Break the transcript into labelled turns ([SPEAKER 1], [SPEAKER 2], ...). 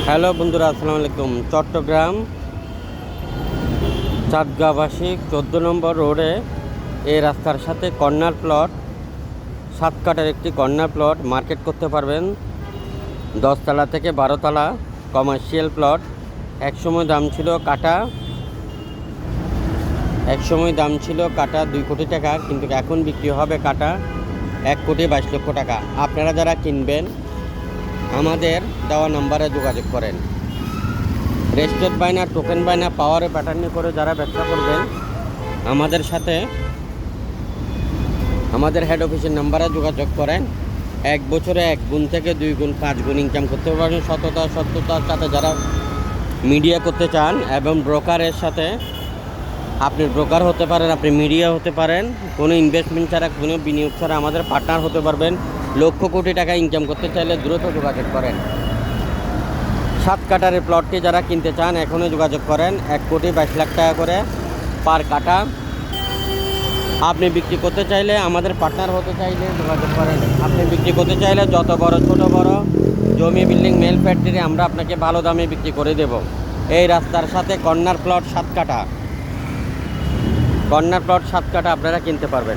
[SPEAKER 1] Hello বন্ধুরা, আসসালামু আলাইকুম। চট্টগ্রাম চাঁদগাঁওবাসিক 14 নম্বর রোডে এই রাস্তার সাথে কর্নার প্লট, 7 কাঠার একটি কর্নার প্লট মার্কেট করতে পারবেন। 10 তলা থেকে 12 তলা কমার্শিয়াল প্লট। একসময় দাম ছিল কাটা 2 কোটি টাকা, কিন্তু এখন বিক্রি হবে কাটা 1 কোটি 22 লক্ষ টাকা। আপনারা যারা কিনবেন আমাদের দেওয়া নাম্বারে যোগাযোগ করেন। রেজিস্টার্ড বায়না, টোকেন বায়না, পাওয়ারে প্যাটার্নে করে যারা ব্যবসা করবেন আমাদের সাথে আমাদের হেড অফিসের নাম্বারে যোগাযোগ করেন। 1 বছরে 1 গুণ থেকে 2 গুণ 5 গুণ ইনকাম করতে পারবেন। সততার সাথে যারা মিডিয়া করতে চান এবং ব্রোকারের সাথে, আপনি ব্রোকার হতে পারেন, আপনি মিডিয়া হতে পারেন, কোনো ইনভেস্টমেন্ট ছাড়া, কোনো বিনিয়োগ ছাড়া আমাদের পার্টনার হতে পারবেন। লক্ষ কোটি টাকা ইনকাম করতে চাইলে দ্রুত যোগাযোগ করেন। 7 কাঠারের প্লটটি যারা কিনতে চান এখনই যোগাযোগ করেন। 1 কোটি 22 লাখ টাকা করে পার কাঠা। আপনি বিক্রি করতে চাইলে, আমাদের পার্টনার হতে চাইলে যোগাযোগ করেন। আপনি বিক্রি করতে চাইলে যত বড় ছোট বড় জমি, বিল্ডিং, মেল ফ্যাক্টরি আমরা আপনাকে ভালো দামে বিক্রি করে দেব। এই রাস্তার সাথে কর্নার প্লট 7 কাঠা আপনারা কিনতে পারবেন।